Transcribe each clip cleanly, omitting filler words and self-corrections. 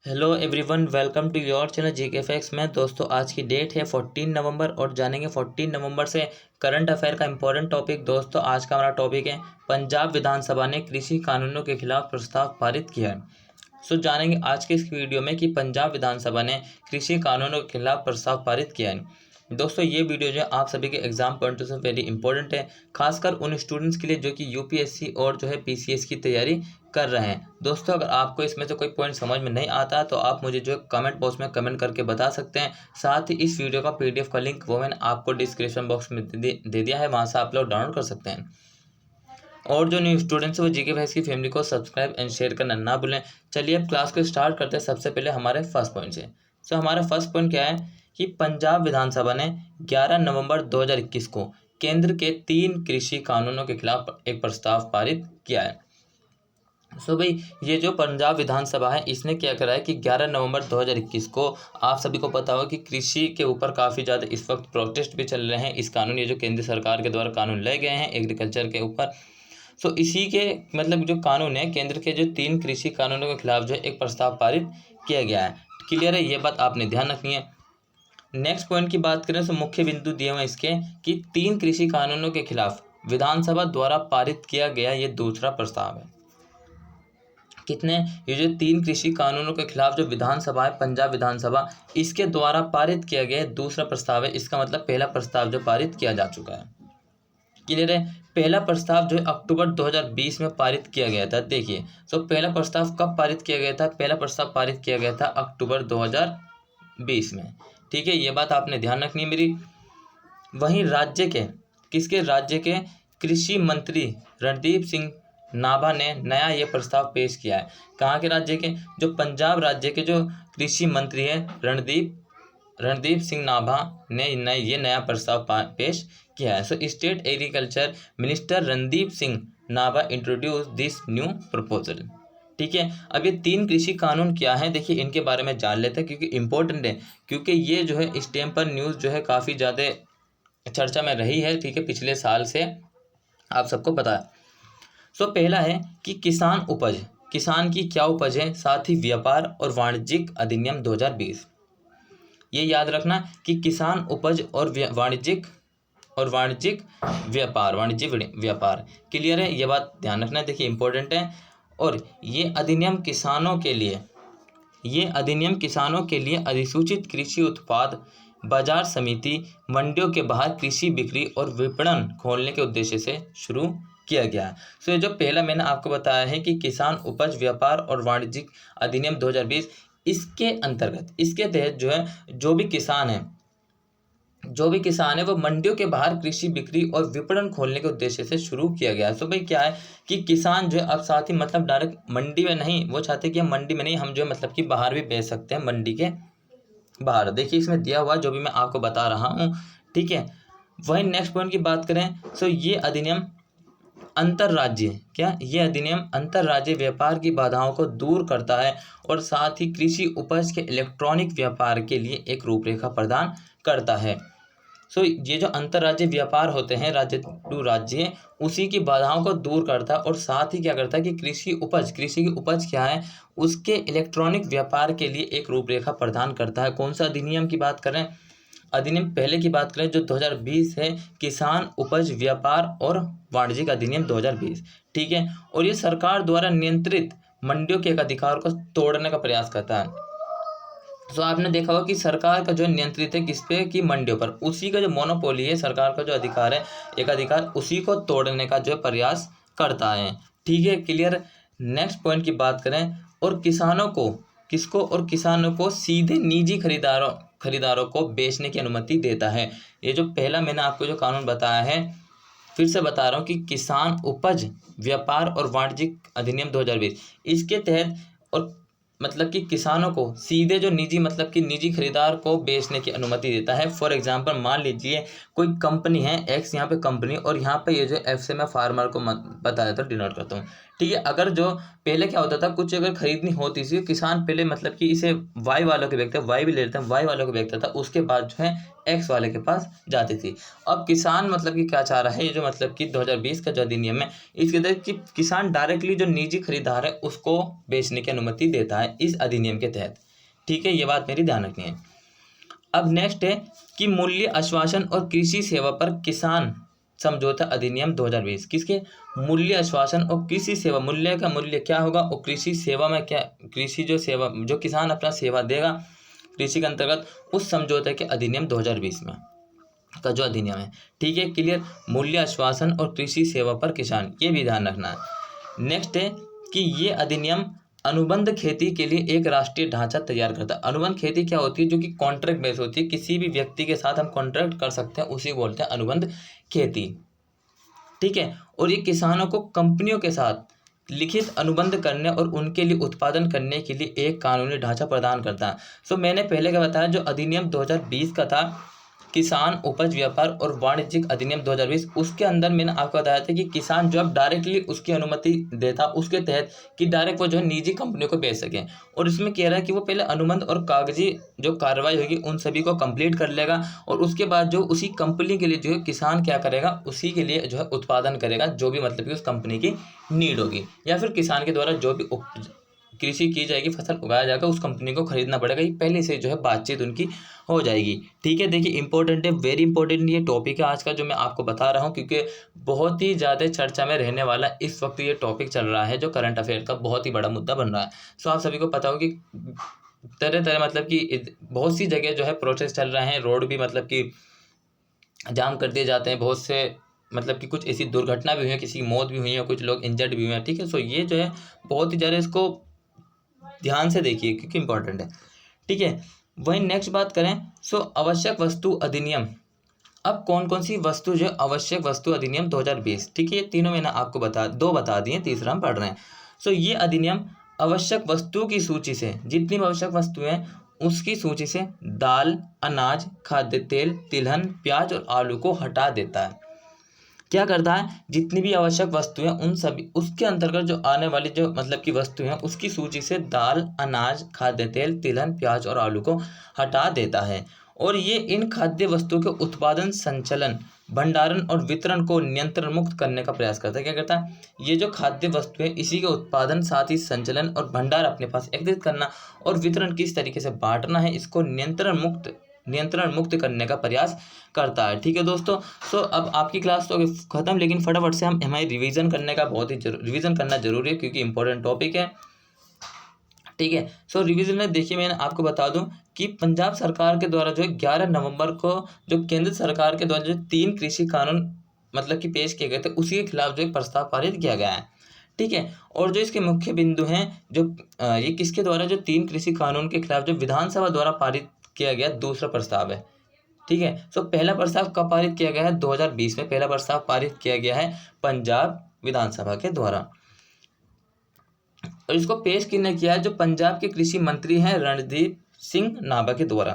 Hello everyone, welcome to your channel GK facts में। दोस्तों, आज की डेट है 14 नवंबर और जानेंगे 14 नवंबर से करंट अफेयर का इंपॉर्टेंट टॉपिक। दोस्तों, आज का हमारा टॉपिक है पंजाब विधानसभा ने कृषि कानूनों के खिलाफ प्रस्ताव पारित किया है। जानेंगे आज के इस वीडियो में कि पंजाब विधानसभा ने कृषि कानूनों के खिलाफ प्रस्ताव पारित किया है। दोस्तों, ये वीडियो जो है आप सभी के एग्जाम पॉइंट से वेरी इंपॉर्टेंट है, खासकर उन स्टूडेंट्स के लिए जो कि यूपीएससी और जो है पीसीएस की तैयारी कर रहे हैं। दोस्तों, अगर आपको इसमें से कोई पॉइंट समझ में नहीं आता तो आप मुझे जो है कमेंट बॉक्स में कमेंट करके बता सकते हैं। साथ ही इस वीडियो का पीडीएफ का लिंक वो मैंने आपको डिस्क्रिप्शन बॉक्स में दे दिया है, वहाँ से आप लोग डाउनलोड कर सकते हैं। और जो न्यू स्टूडेंट्स हैं वो जीके फैक्ट्स की फैमिली को सब्सक्राइब एंड शेयर करना ना भूलें। चलिए अब क्लास को स्टार्ट करते हैं। सबसे पहले हमारे फर्स्ट पॉइंट से। हमारा फर्स्ट पॉइंट क्या है कि पंजाब विधानसभा ने 11 नवंबर 2021 को केंद्र के 3 कृषि कानूनों के खिलाफ एक प्रस्ताव पारित किया है। भाई, ये जो पंजाब विधानसभा है इसने क्या करा है कि 11 नवंबर 2021 को, आप सभी को पता होगा कि कृषि के ऊपर काफ़ी ज़्यादा इस वक्त प्रोटेस्ट भी चल रहे हैं। इस कानून, ये जो केंद्र सरकार के द्वारा कानून लाए गए हैं एग्रीकल्चर के ऊपर, इसी के मतलब जो कानून है, केंद्र के जो 3 कृषि कानूनों के खिलाफ जो है एक प्रस्ताव पारित किया गया है। क्लियर है, ये बात आपने ध्यान रखनी है। नेक्स्ट पॉइंट की बात करें तो मुख्य बिंदु दिए हुए हैं इसके कि 3 कृषि कानूनों के खिलाफ विधानसभा द्वारा पारित किया गया ये दूसरा प्रस्ताव है। कितने? ये जो 3 कृषि कानूनों के खिलाफ जो विधानसभा है, पंजाब विधानसभा, इसके द्वारा पारित किया गया दूसरा प्रस्ताव है। इसका मतलब पहला प्रस्ताव जो पारित किया जा चुका है। क्लियर है, पहला प्रस्ताव जो है अक्टूबर 2020 में पारित किया गया था। देखिए, पहला प्रस्ताव कब पारित किया गया था? पहला प्रस्ताव पारित किया गया था अक्टूबर 2020 में। ठीक है, ये बात आपने ध्यान रखनी है मेरी। वहीं राज्य के कृषि मंत्री रणदीप सिंह नाभा ने नया ये प्रस्ताव पेश किया है। कहाँ के राज्य के? जो पंजाब राज्य के जो कृषि मंत्री है रणदीप सिंह नाभा ने ये नया प्रस्ताव पेश किया है। State agriculture minister Randeep Singh Nabha introduce this new proposal. ठीक है, अब ये 3 कृषि कानून क्या है, देखिए इनके बारे में जान लेते हैं क्योंकि इम्पोर्टेंट है। क्योंकि ये जो है इस टाइम पर न्यूज़ जो है काफ़ी ज़्यादा चर्चा में रही है। ठीक है, पिछले साल से आप सबको पता है। पहला है कि किसान उपज, किसान की क्या उपज है, साथ ही व्यापार और वाणिज्यिक अधिनियम 2020। ये याद रखना कि किसान उपज और वाणिज्यिक व्यापार। क्लियर है, ये बात ध्यान रखना है। देखिए इंपॉर्टेंट है। और ये अधिनियम किसानों के लिए अधिसूचित कृषि उत्पाद बाजार समिति मंडियों के बाहर कृषि बिक्री और विपणन खोलने के उद्देश्य से शुरू किया गया है। ये जो पहला मैंने आपको बताया है कि किसान उपज व्यापार और वाणिज्यिक अधिनियम 2020, इसके तहत जो है जो भी किसान है वो मंडियों के बाहर कृषि बिक्री और विपणन खोलने के उद्देश्य से शुरू किया गया है। भाई क्या है कि किसान जो है अब साथ ही मतलब डायरेक्ट मंडी में नहीं, वो चाहते हैं कि हम मंडी में नहीं, हम जो है मतलब कि बाहर भी बेच सकते हैं, मंडी के बाहर। देखिए इसमें दिया हुआ जो भी मैं आपको बता रहा हूँ। ठीक है, वही नेक्स्ट पॉइंट की बात करें ये अधिनियम अंतरराज्यीय व्यापार की बाधाओं को दूर करता है और साथ ही कृषि उपज के इलेक्ट्रॉनिक व्यापार के लिए एक रूपरेखा प्रदान करता है। ये जो अंतरराज्यीय व्यापार होते हैं राज्य टू राज्य, उसी की बाधाओं को दूर करता है और साथ ही क्या करता है कि कृषि की उपज क्या है, उसके इलेक्ट्रॉनिक व्यापार के लिए एक रूपरेखा प्रदान करता है। कौन सा अधिनियम की बात करें? अधिनियम पहले की बात करें जो 2020 है, किसान उपज व्यापार और वाणिज्यिक अधिनियम 2020। ठीक है, और ये सरकार द्वारा नियंत्रित मंडियों के अधिकार को तोड़ने का प्रयास करता है। आपने देखा होगा कि सरकार का जो नियंत्रित है किस पे? कि मंडियों पर। उसी का जो मोनोपोली है, सरकार का जो अधिकार है, एक अधिकार, उसी को तोड़ने का जो प्रयास करता है। ठीक है, क्लियर। नेक्स्ट पॉइंट की बात करें, और किसानों को सीधे निजी खरीदारों को बेचने की अनुमति देता है। ये जो पहला मैंने आपको जो कानून बताया है, फिर से बता रहा हूँ कि किसान उपज व्यापार और वाणिज्यिक अधिनियम 2020, इसके तहत और मतलब कि किसानों को सीधे जो निजी खरीदार को बेचने की अनुमति देता है। फॉर एग्जांपल मान लीजिए कोई कंपनी है एक्स, यहाँ पे कंपनी, और यहाँ पे ये जो एफ से मैं फार्मर को बता देता हूँ, डिनोट करता हूँ। ठीक है, अगर जो पहले क्या होता था, कुछ अगर खरीदनी होती थी, किसान पहले मतलब कि इसे वाई वालों के बेचता, वाई भी ले लेते हैं, वाई वालों को बेचता था, उसके बाद जो है एक्स वाले के पास जाती थी। अब किसान मतलब कि क्या चाह रहा है, ये जो मतलब कि 2020 का जो अधिनियम है, इसके तहत कि किसान डायरेक्टली जो निजी खरीदार है उसको बेचने की अनुमति देता है। है इस अधिनियम के तहत। ठीक है, ये बात मेरी ध्यान रखनी है। अब नेक्स्ट है कि मूल्य आश्वासन और कृषि सेवा पर किसान समझौता अधिनियम 2020। किसके? मूल्य आश्वासन और कृषि सेवा। मूल्य का मूल्य क्या होगा और कृषि सेवा में क्या, कृषि जो सेवा जो किसान अपना सेवा देगा कृषि के अंतर्गत, उस समझौते के अधिनियम 2020 में का जो अधिनियम है। ठीक है, क्लियर। मूल्य आश्वासन और कृषि सेवा पर किसान, ये भी ध्यान रखना है। नेक्स्ट है कि ये अधिनियम अनुबंध खेती के लिए एक राष्ट्रीय ढांचा तैयार करता है। अनुबंध खेती क्या होती है? जो कि कॉन्ट्रैक्ट बेस होती है, किसी भी व्यक्ति के साथ हम कॉन्ट्रैक्ट कर सकते हैं, उसी बोलते हैं अनुबंध खेती। ठीक है, और ये किसानों को कंपनियों के साथ लिखित अनुबंध करने और उनके लिए उत्पादन करने के लिए एक कानूनी ढांचा प्रदान करता है। सो मैंने पहले क्या बताया, जो अधिनियम 2020 का था, किसान उपज व्यापार और वाणिज्यिक अधिनियम 2020, उसके अंदर मैंने आपको बताया था कि किसान जो अब डायरेक्टली उसकी अनुमति देता उसके तहत कि डायरेक्ट वो जो है निजी कंपनियों को बेच सके। और इसमें कह रहा है कि वो पहले अनुबंध और कागजी जो कार्रवाई होगी उन सभी को कंप्लीट कर लेगा, और उसके बाद जो उसी कंपनी के लिए जो है किसान क्या करेगा, उसी के लिए जो है उत्पादन करेगा, जो भी मतलब कि उस कंपनी की नीड होगी, या फिर किसान के द्वारा जो भी कृषि की जाएगी, फसल उगाया जाएगा, उस कंपनी को खरीदना पड़ेगा। ये पहले से जो है बातचीत उनकी हो जाएगी। ठीक है, देखिए इंपॉर्टेंट है, वेरी इंपॉर्टेंट ये टॉपिक है आज का जो मैं आपको बता रहा हूँ, क्योंकि बहुत ही ज़्यादा चर्चा में रहने वाला इस वक्त ये टॉपिक चल रहा है, जो करंट अफेयर का बहुत ही बड़ा मुद्दा बन रहा है। सो आप सभी को पता हो कि तरह तरह मतलब कि बहुत सी जगह जो है प्रोटेस्ट चल रहे हैं, रोड भी मतलब कि जाम कर दिए जाते हैं, बहुत से मतलब कि कुछ ऐसी दुर्घटना भी हुई है, किसी की मौत भी हुई है, कुछ लोग इंजर्ड भी हुए हैं। ठीक है, सो ये जो है बहुत ही ज़्यादा इसको ध्यान से देखिए क्योंकि इंपॉर्टेंट है। ठीक है, वहीं नेक्स्ट बात करें, सो आवश्यक वस्तु अधिनियम। अब कौन कौन सी वस्तु जो आवश्यक वस्तु अधिनियम 2020, ठीक है, ये तीनों मैंने आपको दो बता दिए, तीसरा हम पढ़ रहे हैं। सो ये अधिनियम आवश्यक वस्तुओं की सूची से, जितनी भी आवश्यक वस्तुएं उसकी सूची से दाल, अनाज, खाद्य तेल, तिलहन, प्याज और आलू को हटा देता है। क्या करता है, जितनी भी आवश्यक वस्तुएं उन सभी उसके अंतर्गत जो आने वाली जो मतलब की वस्तुएं हैं उसकी सूची से दाल, अनाज, खाद्य तेल, तिलहन, प्याज और आलू को हटा देता है। और ये इन खाद्य वस्तुओं के उत्पादन, संचलन, भंडारण और वितरण को नियंत्रण मुक्त करने का प्रयास करता है। क्या करता है, ये जो खाद्य वस्तुएं इसी के उत्पादन, साथ ही संचलन और भंडार अपने पास एकत्रित करना और वितरण किस तरीके से बांटना है, इसको नियंत्रण मुक्त करने का प्रयास करता है। ठीक है दोस्तों, सो अब आपकी क्लास तो खत्म, लेकिन फटाफट से हम हमारी रिवीजन करने का रिवीजन करना जरूरी है क्योंकि इंपॉर्टेंट टॉपिक है। ठीक है, सो रिवीजन में देखिए मैंने आपको बता दूं कि पंजाब सरकार के द्वारा जो है 11 नवंबर को जो केंद्र सरकार के द्वारा जो 3 कृषि कानून मतलब कि पेश किए गए थे, उसी के खिलाफ जो एक प्रस्ताव पारित किया गया है। ठीक है, और जो इसके मुख्य बिंदु हैं, जो ये किसके द्वारा, जो 3 कृषि कानून के खिलाफ जो विधानसभा द्वारा पारित किया गया दूसरा प्रस्ताव है। ठीक है, सो पहला प्रस्ताव कब पारित किया गया है? 2020 में पहला प्रस्ताव पारित किया गया है पंजाब विधानसभा के द्वारा, और इसको पेश किसने किया है? जो पंजाब के कृषि मंत्री हैं रणदीप सिंह नाभा के द्वारा।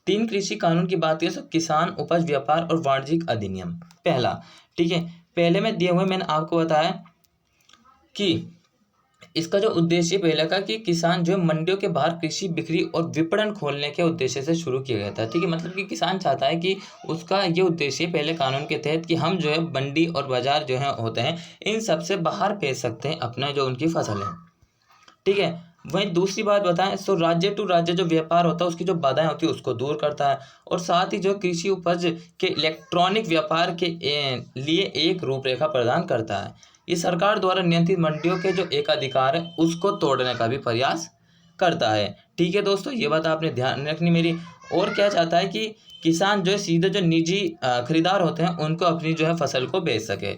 3 कृषि कानून की बात करें तो किसान उपज व्यापार और वाणिज्यिक अधिनियम पहला। ठीक है, पहले में दिए हुए मैंने आपको बताया कि इसका जो उद्देश्य पहले का कि किसान जो है मंडियों के बाहर कृषि बिक्री और विपणन खोलने के उद्देश्य से शुरू किया गया था। ठीक है, मतलब कि किसान चाहता है कि उसका ये उद्देश्य पहले कानून के तहत कि हम जो है मंडी और बाजार जो है होते हैं इन सबसे बाहर बेच सकते हैं अपना जो उनकी फसल है। ठीक है, वहीं दूसरी बात बताएं तो राज्य टू राज्य जो व्यापार होता है उसकी जो बाधाएं होती है उसको दूर करता है, और साथ ही जो कृषि उपज के इलेक्ट्रॉनिक व्यापार के लिए एक रूपरेखा प्रदान करता है। ये सरकार द्वारा नियंत्रित मंडियों के जो एकाधिकार है उसको तोड़ने का भी प्रयास करता है। ठीक है दोस्तों, ये बात आपने ध्यान रखनी मेरी। और क्या चाहता है कि किसान जो है सीधे जो निजी खरीदार होते हैं उनको अपनी जो है फसल को बेच सके।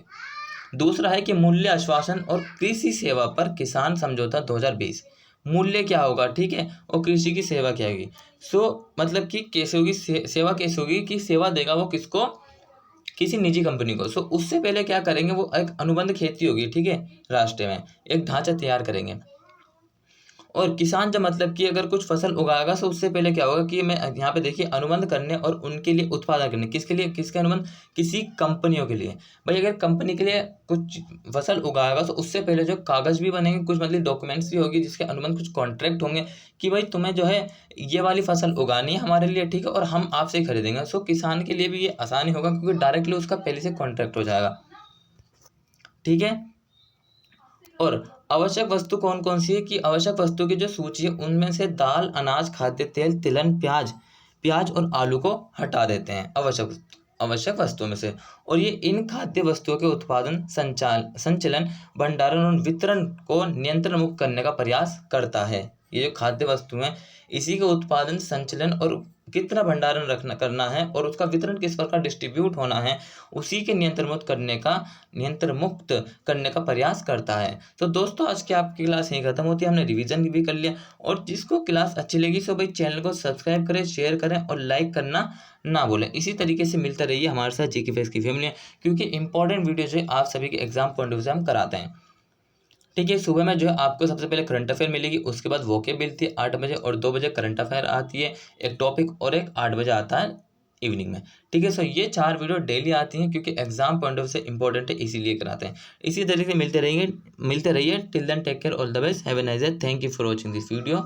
दूसरा है कि मूल्य आश्वासन और कृषि सेवा पर किसान समझौता 2020। मूल्य क्या होगा, ठीक है, और कृषि की सेवा क्या होगी। सो मतलब कि कैसे होगी सेवा, कैसे होगी कि सेवा देगा वो किसको, किसी निजी कंपनी को। सो उससे पहले क्या करेंगे, वो एक अनुबंध खेती होगी, ठीक है, राष्ट्र में एक ढांचा तैयार करेंगे। और किसान जब मतलब कि अगर कुछ फसल उगाएगा तो उससे पहले क्या होगा कि मैं यहाँ पे देखिए अनुबंध करने और उनके लिए उत्पादन करने, किसके लिए, किसके अनुबंध, किसी कंपनियों के लिए। भाई अगर कंपनी के लिए कुछ फसल उगाएगा तो उससे पहले जो कागज भी बनेंगे, कुछ मतलब डॉक्यूमेंट्स भी होगी जिसके अनुबंध, कुछ कॉन्ट्रैक्ट होंगे कि भाई तुम्हें जो है ये वाली फसल उगानी है हमारे लिए, ठीक है, और हम आपसे ही खरीदेंगे। सो किसान के लिए भी ये आसानी होगा क्योंकि डायरेक्टली उसका पहले से कॉन्ट्रैक्ट हो जाएगा। ठीक है, और आवश्यक वस्तु कौन कौन सी है कि आवश्यक वस्तु की जो सूची है उनमें से दाल, अनाज, खाद्य तेल, तिलहन, प्याज और आलू को हटा देते हैं आवश्यक वस्तुओं में से। और ये इन खाद्य वस्तुओं के उत्पादन, संचलन, भंडारण और वितरण को नियंत्रण मुक्त करने का प्रयास करता है। ये जो खाद्य वस्तु हैं इसी के उत्पादन, संचलन और कितना भंडारण करना है और उसका वितरण किस प्रकार डिस्ट्रीब्यूट होना है, उसी के नियंत्रण मुक्त करने का प्रयास करता है। तो दोस्तों आज की आपकी क्लास यहीं खत्म होती है, हमने रिवीजन भी कर लिया। और जिसको क्लास अच्छी लगी सो भाई चैनल को सब्सक्राइब करें, शेयर करें और लाइक करना ना भूलें। इसी तरीके से मिलते रहिए हमारे साथ जीके फैक्स की फैमिली, क्योंकि इंपॉर्टेंट वीडियो जो है आप सभी के एग्जाम पॉइंट ऑफ व्यू से हम कराते हैं। ठीक है, सुबह में जो है आपको सबसे पहले करंट अफेयर मिलेगी, उसके बाद वोकेब मिलती है 8 बजे और 2 बजे करंट अफेयर आती है एक टॉपिक, और एक 8 बजे आता है इवनिंग में। ठीक है, सो ये 4 वीडियो डेली आती हैं क्योंकि एग्जाम पॉइंट ऑफ व्यू से इंपॉर्टेंट है, इसीलिए कराते हैं। इसी तरीके से मिलते रहिए। Till then take care, all the best, have a nice day, thank you for watching this video.